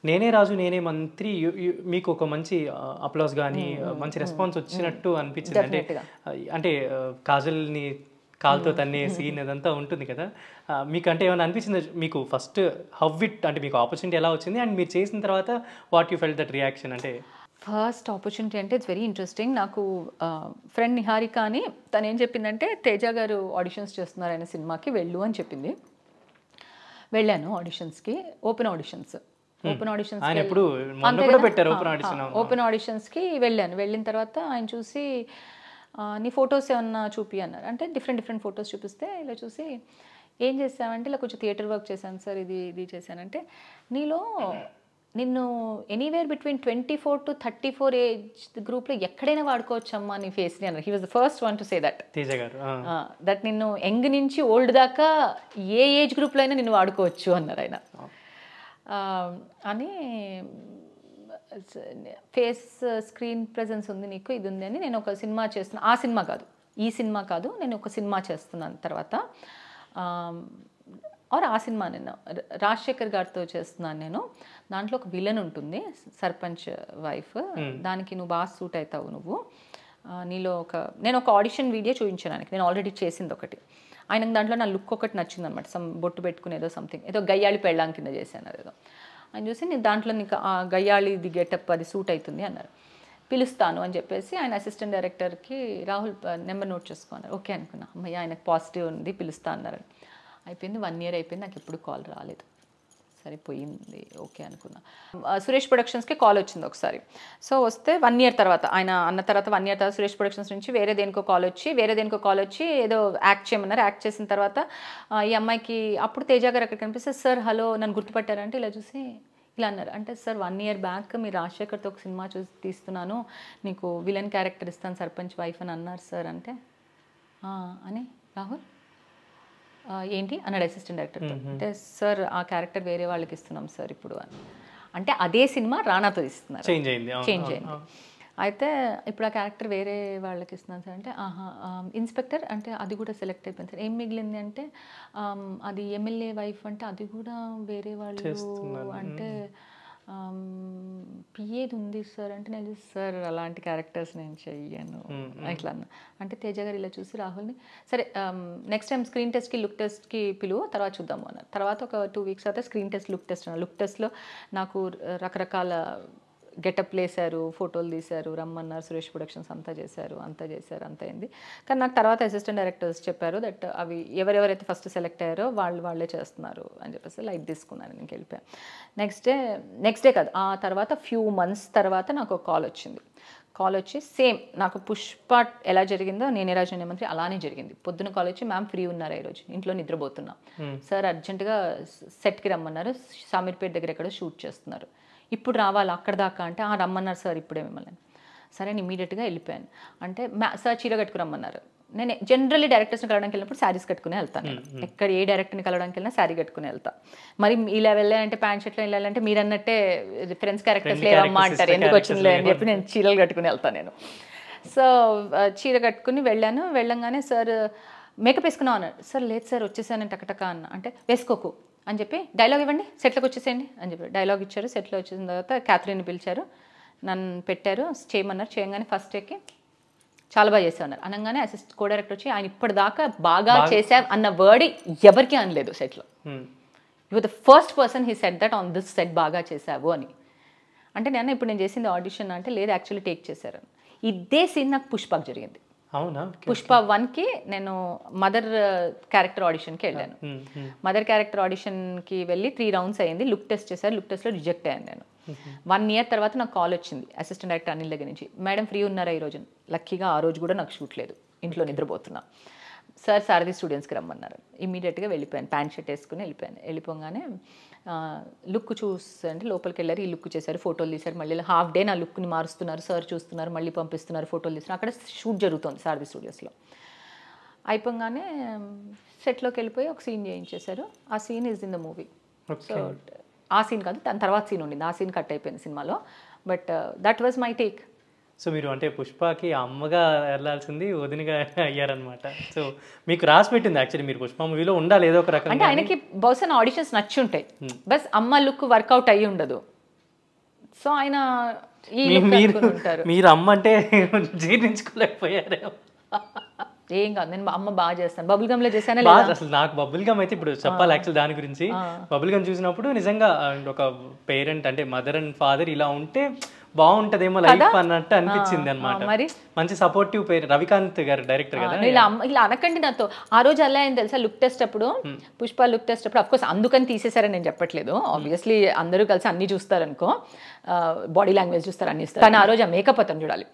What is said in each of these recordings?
నేనే రాజు నేనే మంత్రి మీకు ఒక మంచి అప్లాస్ కానీ మంచి రెస్పాన్స్ వచ్చినట్టు అనిపించింది. అంటే అంటే కాజల్ని కాల్తో తన్నే సీన్ అదంతా ఉంటుంది కదా, మీకు అంటే ఏమైనా అనిపించింది మీకు ఫస్ట్ హౌ ఇట్ అంటే మీకు ఆపర్చునిటీ ఎలా వచ్చింది అండ్ మీరు చేసిన తర్వాత what you felt that reaction? అంటే ఫస్ట్ ఆపర్చునిటీ అంటే ఇట్స్ వెరీ ఇంట్రెస్టింగ్. నాకు ఫ్రెండ్ నిహారిక అని తను ఏం చెప్పిందంటే తేజ గారు ఆడిషన్స్ చేస్తున్నారు ఆయన సినిమాకి వెళ్ళు అని చెప్పింది. వెళ్ళాను ఆడిషన్స్కి, ఓపెన్ ఆడిషన్స్కి వెళ్ళాను. వెళ్ళిన తర్వాత ఆయన చూసి నీ ఫొటోస్ ఏమన్నా చూపి అన్నారు. అంటే డిఫరెంట్ ఫొటోస్ చూపిస్తే ఇలా చూసి ఏం చేసామంటే ఇలా కొంచెం థియేటర్ వర్క్ చేశాను సార్, ఇది చేశానంటే నీలో నిన్ను ఎనీవేర్ బిట్వీన్ 24 to 34 ఏజ్ గ్రూప్లో ఎక్కడైనా వాడుకోవచ్చమ్మా నీ ఫేస్ని అన్నారు. He was the first one to say that. Teja గారు దట్ నిన్ను యంగ్ నుంచి ఓల్డ్ దాకా ఏ ఏజ్ గ్రూప్లో అయినా నిన్ను వాడుకోవచ్చు అన్నారు ఆయన. అని ఫేస్ స్క్రీన్ ప్రెజెన్స్ ఉంది నీకు, ఇది ఉంది అని నేను ఒక సినిమా చేస్తున్నాను. ఆ సినిమా కాదు, ఈ సినిమా కాదు, నేను ఒక సినిమా చేస్తున్నాను తర్వాత. ఆ సినిమా నేను రాజశేఖర్ గారితో చేస్తున్నాను. నేను దాంట్లో ఒక విలన్ ఉంటుంది, సర్పంచ్ వైఫ్. దానికి నువ్వు బాగా సూట్ అవుతావు. నువ్వు నీలో నేను ఒక ఆడిషన్ వీడియో చూపించడానికి నేను ఆల్రెడీ చేసింది ఒకటి. ఆయనకు దాంట్లో నా లుక్ ఒకటి నచ్చింది అనమాట. బొట్టు పెట్టుకునేదో సంథింగ్ ఏదో గయ్యాళి పెళ్ళాం కింద చేశాను అదేదో. ఆయన చూసి నేను దాంట్లో నీకు ఆ గయ్యాళిది గెటప్ అది సూట్ అవుతుంది అన్నారు. పిలుస్తాను అని చెప్పేసి ఆయన అసిస్టెంట్ డైరెక్టర్కి రాహుల్ నెంబర్ నోట్ చేసుకున్నారు. ఓకే అనుకున్నా, అమ్మయ్య ఆయనకు పాజిటివ్ ఉంది పిలుస్తా అన్నారు. అయిపోయింది, 1 year అయిపోయింది, నాకు ఎప్పుడు కాల్ రాలేదు. సరిపోయింది ఓకే అనుకున్నా. సురేష్ ప్రొడక్షన్స్కి కాల్ వచ్చింది ఒకసారి. సో వస్తే 1 year తర్వాత ఆయన అన్న తర్వాత 1 year తర్వాత సురేష్ ప్రొడక్షన్స్ నుంచి వేరే దేనికో కాల్ వచ్చి ఏదో యాక్ట్ చేయమన్నారు. యాక్ట్ చేసిన తర్వాత ఈ అమ్మాయికి అప్పుడు తేజ గారు అక్కడ కనిపిస్తే సార్ హలో నన్ను గుర్తుపట్టారంటే ఇలా చూసి ఇలా అన్నారు. అంటే సార్ 1 year బ్యాక్ మీరు రాజశేఖర్తో ఒక సినిమా తీస్తున్నాను, నీకు విలన్ క్యారెక్టర్ ఇస్తాను సర్పంచ్ వైఫ్ అని అన్నారు సార్. అంటే అని రాహుల్ ఏంటి అన్నాడు అసిస్టెంట్ డైరెక్టర్తో. అంటే సార్ ఆ క్యారెక్టర్ వేరే వాళ్ళకి ఇస్తున్నాం సార్ ఇప్పుడు అని. అంటే అదే సినిమా రానాతో ఇస్తున్నారు, చేంజ్ అయింది. అయితే ఇప్పుడు ఆ క్యారెక్టర్ వేరే వాళ్ళకి ఇస్తున్నాను సార్. అంటే ఇన్స్పెక్టర్ అంటే అది కూడా సెలెక్ట్ అయిపోయింది సార్. ఏం మిగిలింది అంటే అది ఎమ్మెల్యే వైఫ్ అంటే అది కూడా వేరే వాళ్ళు అంటే పిఏది ఉంది సార్. అంటే నేను సార్ అలాంటి క్యారెక్టర్స్ నేను చెయ్యను ఇట్లా అన్నా. అంటే తేజ గారు ఇలా చూసి రాహుల్ని సరే నెక్స్ట్ టైం స్క్రీన్ టెస్ట్కి లుక్ టెస్ట్కి పిలువు తర్వాత చూద్దాము అన్నారు. తర్వాత ఒక 2 weeks తర్వాత స్క్రీన్ టెస్ట్ లుక్ టెస్ట్ అన్నారు. లుక్ టెస్ట్లో నాకు రకరకాల గెటప్ వేశారు, ఫోటోలు తీశారు, రమ్మన్నారు, సురేష్ ప్రొడక్షన్స్ అంతా చేశారు, అంత అయింది. కానీ నాకు తర్వాత అసిస్టెంట్ డైరెక్టర్స్ చెప్పారు దట్ అవి ఎవరెవరైతే ఫస్ట్ సెలెక్ట్ అయ్యారో వాళ్ళే చేస్తున్నారు అని చెప్పేసి లైట్ తీసుకున్నాను. నేను వెళ్ళిపోయాను. నెక్స్ట్ డే కాదు, ఆ తర్వాత ఫ్యూ months తర్వాత నాకు ఒక కాల్ వచ్చి సేమ్ నాకు పుష్ప ఎలా జరిగిందో నేనే రాజు నేనే మంత్రి అలానే జరిగింది. పొద్దున కాల్ వచ్చి మ్యామ్ ఫ్రీ ఉన్నారా ఈరోజు, ఇంట్లో నిద్రపోతున్నా సార్, అర్జెంటుగా సెట్కి రమ్మన్నారు, సామీర్పేట దగ్గర ఎక్కడో షూట్ చేస్తున్నారు, ఇప్పుడు రావాలి అక్కడ దాకా. అంటే రమ్మన్నారు సార్ ఇప్పుడే మిమ్మల్ని. సరే అని ఇమీడియట్గా వెళ్ళిపోయాను. అంటే సార్ చీర కట్టుకు రమ్మన్నారు. నేను జనరల్లీ డైరెక్టర్స్ని కలవడానికి వెళ్ళినప్పుడు శారీస్ కట్టుకుని వెళ్తాను. ఎక్కడ ఏ డైరెక్టర్ని కలవడానికి వెళ్ళినా శారీ కట్టుకుని వెళ్తాను. మరి ఇలా వెళ్ళాలంటే ప్యాంట్ షర్ట్లో వెళ్ళాలంటే మీరు అన్నట్టే ఫ్రెండ్స్ క్యారెక్టర్స్ లేవమ్మా అంటారు, ఎందుకు వచ్చిందిలే అని చెప్పి నేను చీరలు కట్టుకుని వెళ్తాను నేను. సో చీర కట్టుకుని వెళ్ళంగానే సార్ మేకప్ వేసుకున్నావు అన్నాడు. సార్ లేదు సార్ వచ్చేసాను టకటక అన్న. అంటే వేసుకోకు అని చెప్పి డైలాగ్ ఇవ్వండి సెట్లోకి వచ్చేసేయండి అని చెప్పి డైలాగ్ ఇచ్చారు. సెట్లో వచ్చిన తర్వాత క్యాథరిన్ పిలిచారు, నన్ను పెట్టారు, చేయమన్నారు. చేయగానే ఫస్ట్ టేక్కి చాలా బాగా చేసావు అన్నారు. అనగానే కో డైరెక్టర్ వచ్చి ఆయన ఇప్పటిదాకా బాగా చేసావు అన్న వర్డ్ ఎవరికి అనలేదు సెట్లో. You the first person he said that on this set బాగా చేసావు అని. అంటే ఇప్పుడు నేను చేసింది ఆడిషన్ అంటే లేదు యాక్చువల్లీ టేక్ చేశారు. ఇదే సీన్ నాకు పుష్పకు జరిగింది. అవునా? పుష్ప 1కి నేను మదర్ క్యారెక్టర్ ఆడిషన్కి వెళ్ళాను. మదర్ క్యారెక్టర్ ఆడిషన్కి వెళ్ళి 3 rounds అయ్యింది. లుక్ టెస్ట్ చేశారు, లుక్ టెస్ట్లో రిజెక్ట్ అయ్యాను నేను. 1 year తర్వాత నాకు కాల్ వచ్చింది అసిస్టెంట్ డైరెక్టర్ అనిల్ దగ్గర నుంచి, మేడం ఫ్రీ ఉన్నారా ఈరోజు. లక్కీగా ఆ రోజు కూడా నాకు షూట్ లేదు, ఇంట్లో నిద్రపోతున్నా. సార్ సారథి స్టూడియోస్కి రమ్మన్నారు. ఇమీడియట్గా వెళ్ళిపోయాను, ప్యాంట్ షర్ట్ వేసుకుని వెళ్ళిపోగానే లుక్ అంటే లోపలికి వెళ్ళారు, ఈ లుక్ చేశారు, ఫోటోలు తీశారు. మళ్ళీ హాఫ్ డే నా లుక్ని మారుస్తున్నారు, సార్ చూస్తున్నారు, మళ్ళీ పంపిస్తున్నారు, ఫోటోలు తీస్తున్నారు. అక్కడ షూట్ జరుగుతుంది సారథి స్టూడియోస్లో. అయిపోగానే సెట్లోకి వెళ్ళిపోయి ఒక సీన్ చేయించేశారు. ఆ scene is in the movie. So ఆ సీన్ కాదు, దాని తర్వాత సీన్ ఉండింది, ఆ సీన్ కట్ అయిపోయింది సినిమాలో. But that was my take. So మీరు అంటే పుష్పకి అమ్మగా వెళ్ళాల్సింది వదినగా అయ్యారనమాట. సో మీకు రాసి పెట్టింది యాక్చువల్లీ మీరు పుష్ప మూవీలో ఉండాలి ఏదో ఒక రకంగా. అంటే ఆయనకి బహుశా ఆడిషన్స్ నచ్చి ఉంటాయి, బస్ అమ్మ లుక్ వర్కౌట్ అయ్యి ఉండదు. సో ఆయన ఈ ఉంటారు. మీరు అమ్మ అంటే జీర్ణించుకోలేకపోయారేమో. ఏం కాదు, నేను అమ్మ బాగా చేస్తాను. బబుల్ గమ్ లో చేశాను. అసలు నాకు బబుల్ గమ్ అయితే ఇప్పుడు చెప్పాలి యాక్చువల్ దాని గురించి. బబుల్ గమ్ చూసినప్పుడు నిజంగా ఒక పేరెంట్ అంటే మదర్ అండ్ ఫాదర్ ఇలా ఉంటే బాగుంటదేమో లైఫ్ అన్నట్టు అనిపించింది అనమాట. మంచి సపోర్టివ్ పేరెంట్. రవికాంత్ గారు డైరెక్టర్ కదా. ఇలా అనకండి నాతో. ఆ రోజు అలా అయింది తెలుసా, లుక్ టెస్ట్ అప్పుడు, పుష్ప లుక్ టెస్ట్ అప్పుడు. అఫ్కోర్స్ అందుకని తీసేశారని నేను చెప్పట్లేదు, ఆబ్వియస్లీ అందరూ కలిసి అన్ని చూస్తారు అనుకో, బాడీ లాంగ్వేజ్ చూస్తారు, అన్ని ఇస్తారు. కానీ ఆ రోజు ఆ మేకప్ అతను చూడాలి.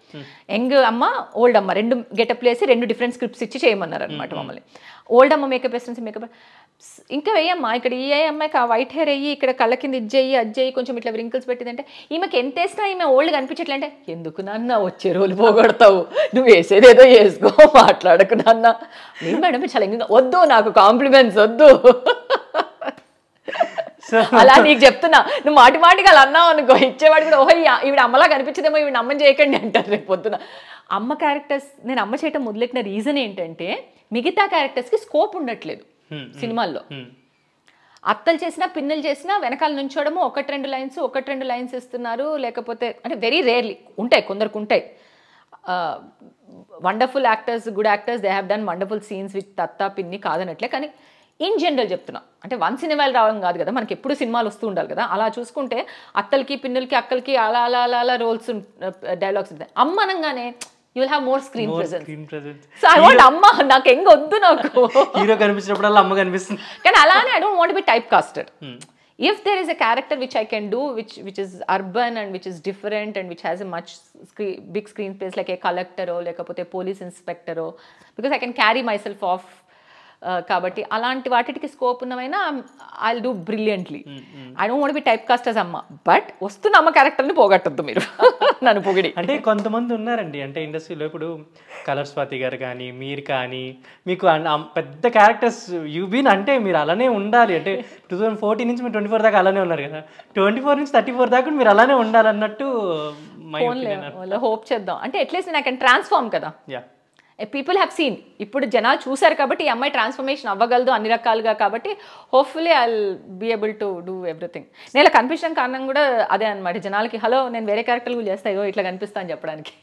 యంగ్ అమ్మ, ఓల్డ్ అమ్మ, 2 గెటప్ వేసి 2 డిఫరెంట్ స్క్రిప్ట్స్ ఇచ్చి చేయమన్నారు అనమాట మమ్మల్ని. ఓల్డ్ అమ్మ మేకప్ వేసి మేకప్ ఇంకా వేయమ్మా, ఇక్కడ ఈ అమ్మాయికి ఆ వైట్ హెయిర్ అయ్యి ఇక్కడ కళ్ళ కింద ఇజ్జయ్యి అజ్జయ్యి కొంచెం ఇట్లా రింకిల్స్ పెట్టిందంటే, ఈమెకి ఎంత వేసినా ఈమె ఓల్డ్ కనిపించట్లంటే, ఎందుకు నాన్న వచ్చే రోజులు పోగొడతావు, నువ్వు వేసేదేదో వేసుకో, మాట్లాడకు నాన్న. లేదు మేడం చాలా ఇంకా వద్దు, నాకు కాంప్లిమెంట్స్ వద్దు. అలా నీకు చెప్తున్నా, నువ్వు మాటి మాటికి అలా అన్నావు అనుకో, ఇచ్చేవాడు కూడా ఓహో ఈవిడ అమ్మలా కనిపించదేమో, ఈవిడ అమ్మని చేయకండి అంటారు రేపు పొద్దున. అమ్మ క్యారెక్టర్స్ నేను అమ్మ చేయటం మొదలెట్టిన రీజన్ ఏంటంటే, మిగతా క్యారెక్టర్స్కి స్కోప్ ఉండట్లేదు సినిమాల్లో. అత్తలు చేసినా పిన్నులు చేసినా వెనకాల నుంచోడము, 1-2 లైన్స్ ఇస్తున్నారు, లేకపోతే అంటే వెరీ రేర్లీ ఉంటాయి, కొందరికి ఉంటాయి. Wonderful actors, good actors, they have done wonderful scenes with తత్తా పిన్ని కాదనట్లే. కానీ ఇన్ జనరల్ చెప్తున్నా, అంటే వన్ సినిమాలు రావడం కాదు కదా, మనకి ఎప్పుడు సినిమాలు వస్తూ ఉండాలి కదా. అలా చూసుకుంటే అత్తలకి పిన్నులకి అక్కలకి అలా అలా అలా అలా రోల్స్ డైలాగ్స్ ఉంటాయి. అమ్మ అనగానే you will have more screen presence. So I want amma, నాకు ఎంగ వద్దు, నాకు హీరో కనిపించినప్పుడల్లా అమ్మ కనిపిస్తుంది. కానీ అలానే I don't want to be typecasted. If there is a character which I can do, which is urban and which is different and which has a much big screen space, like a collector or లేకపోతే police inspector, because I can carry myself off. కాబట్టి అలాంటి వాటికి scope ఉన్నవైనా I will do brilliantly. I don't want be type cast as అమ్మ, but వస్తున్న అమ్మ క్యారెక్టర్ని పోగొట్టద్దు మీరు నన్ను పొగిడి. అంటే కొంతమంది ఉన్నారండి, అంటే ఇండస్ట్రీలో ఇప్పుడు కలర్ స్వాతి గారు కానీ మీరు కానీ, మీకు పెద్ద క్యారెక్టర్స్ యూబీన్ అంటే మీరు అలానే ఉండాలి. అంటే 2014 నుంచి మీరు 24 దాకా అలానే ఉన్నారు కదా, 24 నుంచి 34 దాకా మీరు అలానే ఉండాలన్నట్టు హోప్ చేద్దాం. అంటే అట్లీస్ట్ నేను ఐ కెన్ ట్రాన్స్ఫార్మ్ కదా. పీపుల్ హ్యావ్ సీన్, ఇప్పుడు జనాలు చూసారు కాబట్టి ఈ అమ్మాయి ట్రాన్స్ఫర్మేషన్ అవ్వగలదు అన్ని రకాలుగా, కాబట్టి hopefully I will be able to do everything. నేను ఇలా కనిపించడం కారణం కూడా అదే అనమాట, జనాలకి హలో నేను వేరే క్యారెక్టర్లు చేస్తాయో ఇట్లా కనిపిస్తా అని చెప్పడానికి.